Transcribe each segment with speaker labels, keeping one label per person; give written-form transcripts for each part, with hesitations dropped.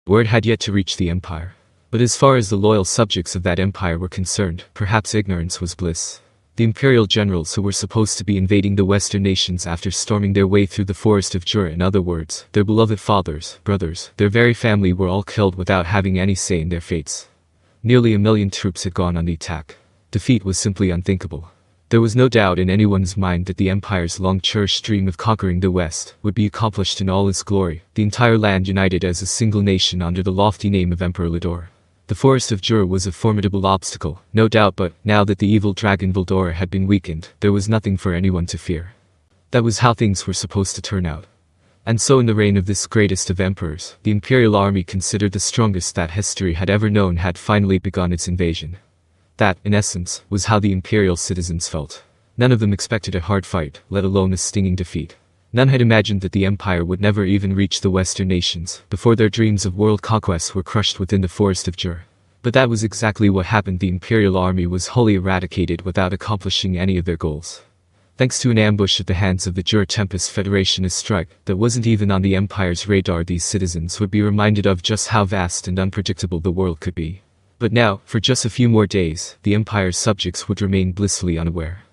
Speaker 1: Word had yet to reach the empire. But as far as the loyal subjects of that empire were concerned, perhaps ignorance was bliss. The imperial generals who were supposed to be invading the western nations after storming their way through the forest of Jura, in other words, their beloved fathers, brothers, their very family, were all killed without having any say in their fates. Nearly 1 million troops had gone on the attack. Defeat was simply unthinkable. There was no doubt in anyone's mind that the Empire's long-cherished dream of conquering the West would be accomplished in all its glory, the entire land united as a single nation under the lofty name of Emperor Lidor. The forest of Jura was a formidable obstacle, no doubt, but now that the evil dragon Vildora had been weakened, there was nothing for anyone to fear. That was how things were supposed to turn out. And so in the reign of this greatest of emperors, the imperial army, considered the strongest that history had ever known, had finally begun its invasion. That, in essence, was how the imperial citizens felt. None of them expected a hard fight, let alone a stinging defeat. None had imagined that the empire would never even reach the western nations, before their dreams of world conquest were crushed within the forest of Jura. But that was exactly what happened. The imperial army was wholly eradicated without accomplishing any of their goals. Thanks to an ambush at the hands of the Jura Tempest Federation, a strike that wasn't even on the empire's radar, these citizens would be reminded of just how vast and unpredictable the world could be. But now, for just a few more days, the Empire's subjects would remain blissfully unaware.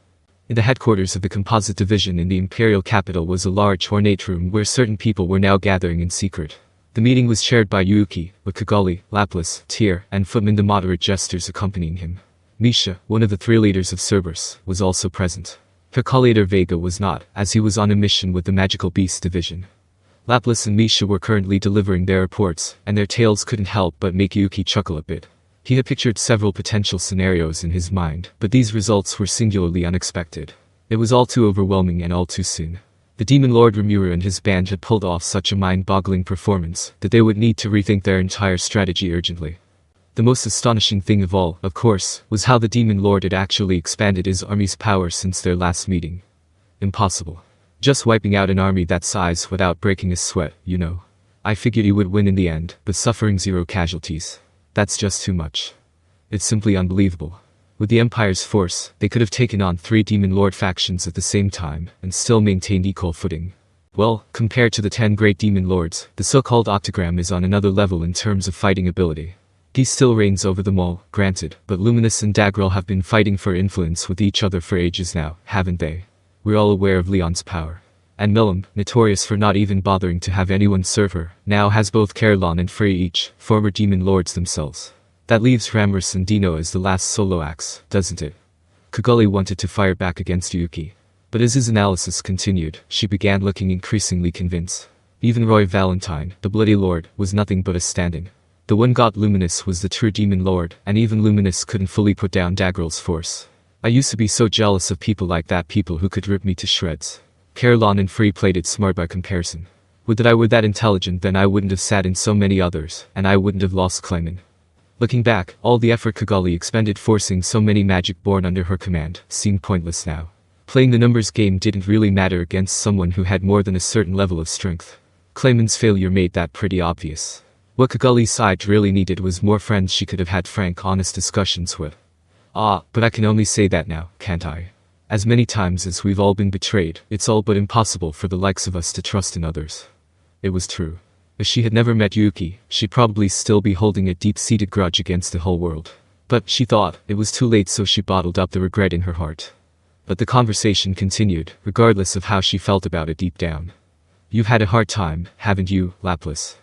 Speaker 1: In the headquarters of the Composite Division in the imperial capital was a large ornate room where certain people were now gathering in secret. The meeting was chaired by Yuuki, with Kigali, Laplas, Tyr, and Footman, the moderate jesters, accompanying him. Misha, one of the 3 leaders of Cerberus, was also present. Her collator Vega was not, as he was on a mission with the Magical Beast Division. Laplas and Misha were currently delivering their reports, and their tales couldn't help but make Yuuki chuckle a bit. He had pictured several potential scenarios in his mind, but these results were singularly unexpected. It was all too overwhelming and all too soon. The Demon Lord Rimuru and his band had pulled off such a mind-boggling performance that they would need to rethink their entire strategy urgently. The most astonishing thing of all, of course, was how the Demon Lord had actually expanded his army's power since their last meeting. Impossible. Just wiping out an army that size without breaking a sweat, you know. I figured he would win in the end, but suffering 0 casualties. That's just too much. It's simply unbelievable. With the Empire's force, they could have taken on 3 Demon Lord factions at the same time, and still maintained equal footing. Well, compared to the 10 great Demon Lords, the so-called Octogram is on another level in terms of fighting ability. He still reigns over them all, granted, but Luminous and Dagral have been fighting for influence with each other for ages now, haven't they? We're all aware of Leon's power. And Milim, notorious for not even bothering to have anyone serve her, now has both Carolon and Frey, each former Demon Lords themselves. That leaves Ramrus and Dino as the last solo acts, doesn't it? Kigali wanted to fire back against Yuuki. But as his analysis continued, she began looking increasingly convinced. Even Roy Valentine, the Bloody Lord, was nothing but a stand-in. The one god Luminous was the true Demon Lord, and even Luminous couldn't fully put down Dagral's force. I used to be so jealous of people like that, people who could rip me to shreds. Carolon and Free played it smart by comparison. Would that I were that intelligent, then I wouldn't have sat in so many others, and I wouldn't have lost Clayman. Looking back, all the effort Kigali expended forcing so many magic born under her command seemed pointless now. Playing the numbers game didn't really matter against someone who had more than a certain level of strength. Clayman's failure made that pretty obvious. What Kigali's side really needed was more friends she could have had frank, honest discussions with. But I can only say that now, can't I? As many times as we've all been betrayed, it's all but impossible for the likes of us to trust in others. It was true. If she had never met Yuuki, she'd probably still be holding a deep-seated grudge against the whole world. But, she thought, it was too late, so she bottled up the regret in her heart. But the conversation continued, regardless of how she felt about it deep down. You've had a hard time, haven't you, Laplas?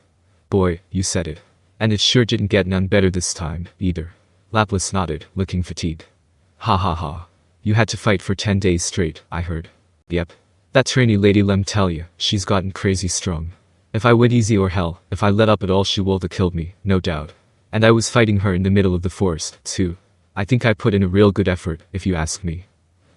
Speaker 1: Boy, you said it. And it sure didn't get none better this time, either. Laplas nodded, looking fatigued. Ha ha ha. You had to fight for 10 days straight, I heard. Yep. That trainee lady, lem tell you, she's gotten crazy strong. If I went easy or hell, if I let up at all, she would have killed me, no doubt. And I was fighting her in the middle of the forest, too. I think I put in a real good effort, if you ask me.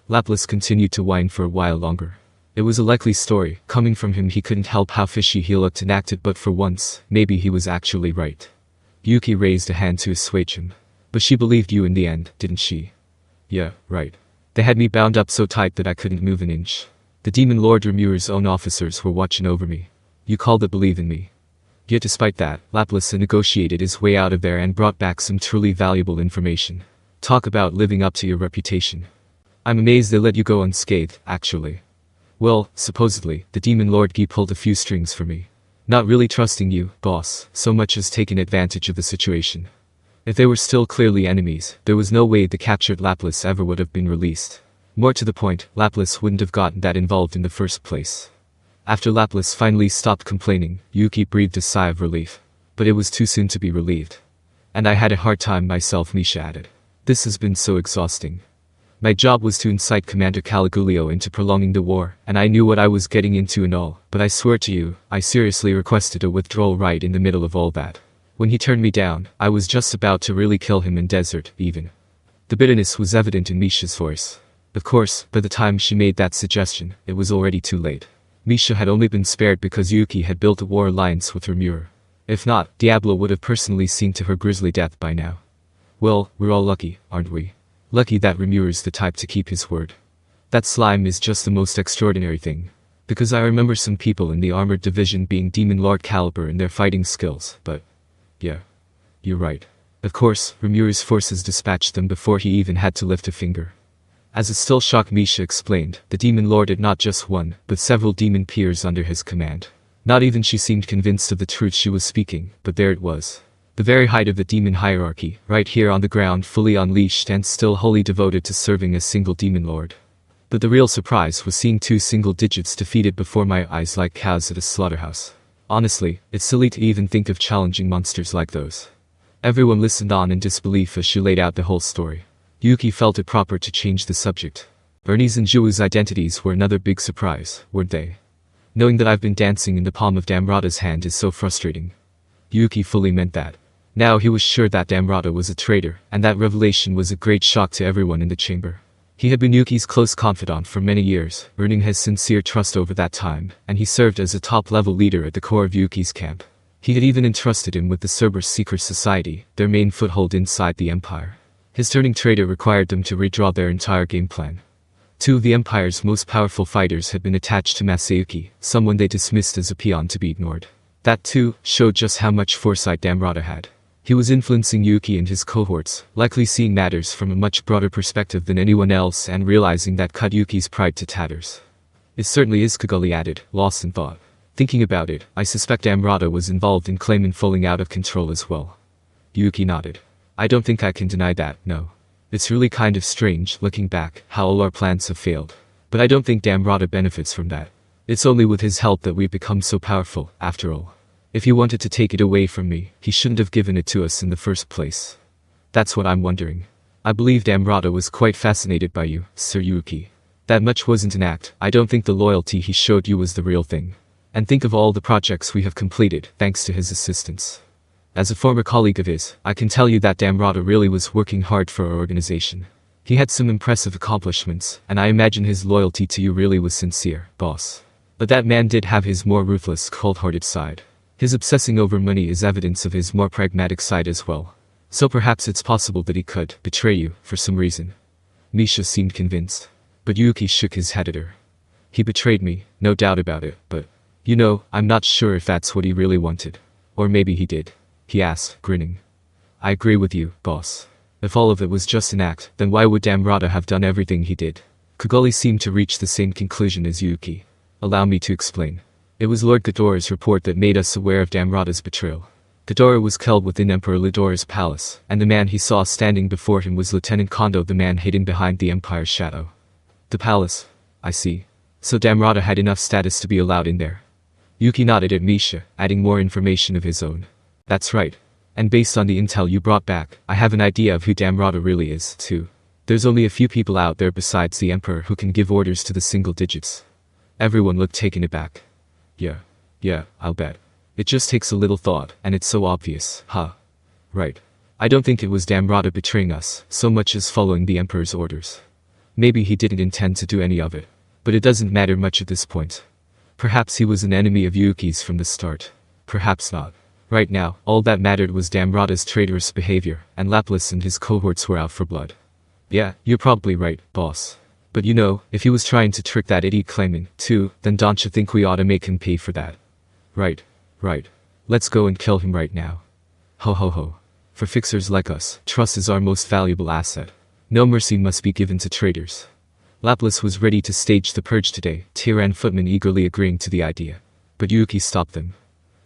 Speaker 1: Laplas continued to whine for a while longer. It was a likely story. Coming from him, he couldn't help how fishy he looked and acted, but for once, maybe he was actually right. Yuuki raised a hand to assuage him. But she believed you in the end, didn't she? Yeah, right. They had me bound up so tight that I couldn't move an inch. The Demon Lord Rimuru's own officers were watching over me. You called it believe in me. Yet despite that, Laplas negotiated his way out of there and brought back some truly valuable information. Talk about living up to your reputation. I'm amazed they let you go unscathed, actually. Well, supposedly, the Demon Lord Guy pulled a few strings for me. Not really trusting you, boss, so much as taking advantage of the situation. If they were still clearly enemies, there was no way the captured Laplas ever would have been released. More to the point, Laplas wouldn't have gotten that involved in the first place. After Laplas finally stopped complaining, Yuuki breathed a sigh of relief. But it was too soon to be relieved. And I had a hard time myself, Misha added. This has been so exhausting. My job was to incite Commander Caligulio into prolonging the war, and I knew what I was getting into and all, but I swear to you, I seriously requested a withdrawal right in the middle of all that. When he turned me down, I was just about to really kill him in desert, even. The bitterness was evident in Misha's voice. Of course, by the time she made that suggestion, it was already too late. Misha had only been spared because Yuuki had built a war alliance with Rimuru. If not, Diablo would have personally seen to her grisly death by now. Well, we're all lucky, aren't we? Lucky that Rimuru's the type to keep his word. That slime is just the most extraordinary thing. Because I remember some people in the armored division being Demon Lord caliber in their fighting skills, but... yeah. You're right. Of course, Rimuru's forces dispatched them before he even had to lift a finger. As a still shocked Misha explained, the Demon Lord had not just one, but several demon peers under his command. Not even she seemed convinced of the truth she was speaking, but there it was. The very height of the demon hierarchy, right here on the ground, fully unleashed and still wholly devoted to serving a single demon lord. But the real surprise was seeing 2 single digits defeated before my eyes like cows at a slaughterhouse. Honestly, it's silly to even think of challenging monsters like those. Everyone listened on in disbelief as she laid out the whole story. Yuuki felt it proper to change the subject. Ernie's and Juu's identities were another big surprise, weren't they? Knowing that I've been dancing in the palm of Damrada's hand is so frustrating. Yuuki fully meant that. Now he was sure that Damrada was a traitor, and that revelation was a great shock to everyone in the chamber. He had been Yuuki's close confidant for many years, earning his sincere trust over that time, and he served as a top-level leader at the core of Yuuki's camp. He had even entrusted him with the Cerberus Secret Society, their main foothold inside the Empire. His turning traitor required them to redraw their entire game plan. 2 of the Empire's most powerful fighters had been attached to Masayuki, someone they dismissed as a peon to be ignored. That, too, showed just how much foresight Damrada had. He was influencing Yuuki and his cohorts, likely seeing matters from a much broader perspective than anyone else and realizing that cut Yuuki's pride to tatters. It certainly is, Kaguli added, lost in thought. Thinking about it, I suspect Damrada was involved in Clayman falling out of control as well. Yuuki nodded. I don't think I can deny that, no. It's really kind of strange, looking back, how all our plans have failed. But I don't think Damrada benefits from that. It's only with his help that we've become so powerful, after all. If he wanted to take it away from me, he shouldn't have given it to us in the first place. That's what I'm wondering. I believe Damrada was quite fascinated by you, Sir Yuuki. That much wasn't an act. I don't think the loyalty he showed you was the real thing. And think of all the projects we have completed, thanks to his assistance. As a former colleague of his, I can tell you that Damrada really was working hard for our organization. He had some impressive accomplishments, and I imagine his loyalty to you really was sincere, boss. But that man did have his more ruthless, cold-hearted side. His obsessing over money is evidence of his more pragmatic side as well. So perhaps it's possible that he could betray you, for some reason. Misha seemed convinced. But Yuuki shook his head at her. He betrayed me, no doubt about it, but... you know, I'm not sure if that's what he really wanted. Or maybe he did. He asked, grinning. I agree with you, boss. If all of it was just an act, then why would Damrada have done everything he did? Kaguli seemed to reach the same conclusion as Yuuki. Allow me to explain. It was Lord Ghidorah's report that made us aware of Damrada's betrayal. Ghidorah was held within Emperor Lidorah's palace, and the man he saw standing before him was Lieutenant Kondo, the man hidden behind the Empire's shadow. The palace. I see. So Damrada had enough status to be allowed in there. Yuuki nodded at Misha, adding more information of his own. That's right. And based on the intel you brought back, I have an idea of who Damrada really is, too. There's only a few people out there besides the Emperor who can give orders to the single digits. Everyone looked taken aback. Yeah, I'll bet. It just takes a little thought, and it's so obvious, huh? Right. I don't think it was Damrada betraying us, so much as following the Emperor's orders. Maybe he didn't intend to do any of it. But it doesn't matter much at this point. Perhaps he was an enemy of Yuuki's from the start. Perhaps not. Right now, all that mattered was Damrada's traitorous behavior, and Laplas and his cohorts were out for blood. Yeah, you're probably right, boss. But you know, if he was trying to trick that idiot Clayman, too, then don't you think we ought to make him pay for that? Right. Let's go and kill him right now. Ho ho ho. For fixers like us, trust is our most valuable asset. No mercy must be given to traitors. Laplas was ready to stage the purge today, Tyran footmen eagerly agreeing to the idea. But Yuuki stopped them.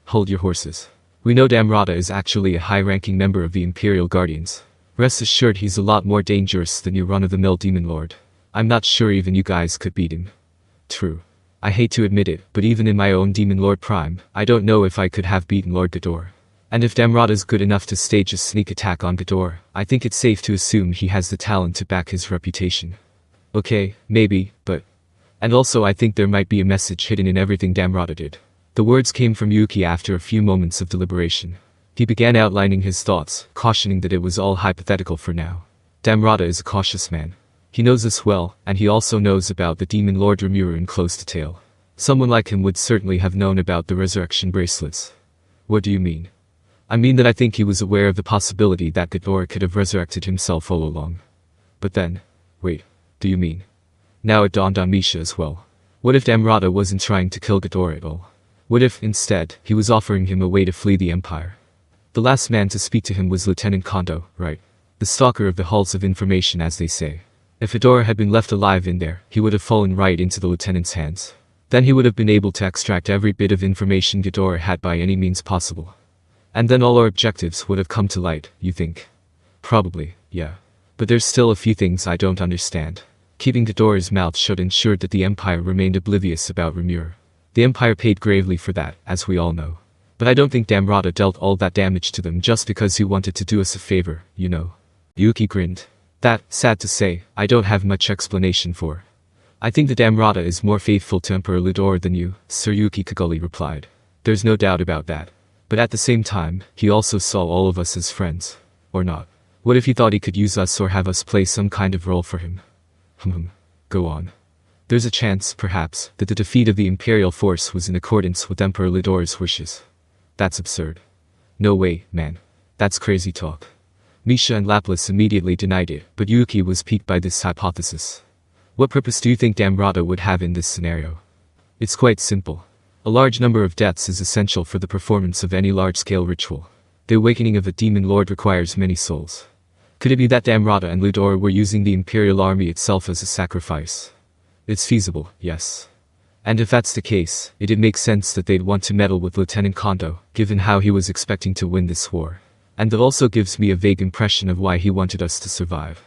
Speaker 1: hold your horses. We know Damrada is actually a high-ranking member of the Imperial Guardians. Rest assured he's a lot more dangerous than your run-of-the-mill demon lord. I'm not sure even you guys could beat him. True. I hate to admit it, but even in my own demon lord prime, I don't know if I could have beaten Lord Ghidorah. And if Damrada's good enough to stage a sneak attack on Ghidorah, I think it's safe to assume he has the talent to back his reputation. Okay, maybe, but... And also I think there might be a message hidden in everything Damrada did. The words came from Yuuki after a few moments of deliberation. He began outlining his thoughts, cautioning that it was all hypothetical for now. Damrada is a cautious man. He knows us well, and he also knows about the Demon Lord Rimuru in close detail. Someone like him would certainly have known about the resurrection bracelets. What do you mean? I mean that I think he was aware of the possibility that Ghidorah could have resurrected himself all along. But then... Wait, do you mean? Now it dawned on Misha as well. What if Damrada wasn't trying to kill Ghidorah at all? What if, instead, he was offering him a way to flee the Empire? The last man to speak to him was Lieutenant Kondo, right? The stalker of the halls of information, as they say. If Ghidorah had been left alive in there, he would have fallen right into the lieutenant's hands. Then he would have been able to extract every bit of information Ghidorah had by any means possible. And then all our objectives would have come to light, you think? Probably, yeah. But there's still a few things I don't understand. Keeping Ghidorah's mouth shut ensured that the Empire remained oblivious about Rimuru. The Empire paid gravely for that, as we all know. But I don't think Damrada dealt all that damage to them just because he wanted to do us a favor, you know. Yuuki grinned. That, sad to say, I don't have much explanation for. I think the Damrada is more faithful to Emperor Ghidorah than you, Sir Yuuki Kaguli replied. There's no doubt about that. But at the same time, he also saw all of us as friends. Or not. What if he thought he could use us or have us play some kind of role for him? Go on. There's a chance, perhaps, that the defeat of the Imperial force was in accordance with Emperor Ghidorah's wishes. That's absurd. No way, man. That's crazy talk. Misha and Laplas immediately denied it, but Yuuki was piqued by this hypothesis. What purpose do you think Damrada would have in this scenario? It's quite simple. A large number of deaths is essential for the performance of any large-scale ritual. The awakening of a demon lord requires many souls. Could it be that Damrada and Ghidorah were using the Imperial army itself as a sacrifice? It's feasible, yes. And if that's the case, it'd make sense that they'd want to meddle with Lieutenant Kondo, given how he was expecting to win this war. And that also gives me a vague impression of why he wanted us to survive.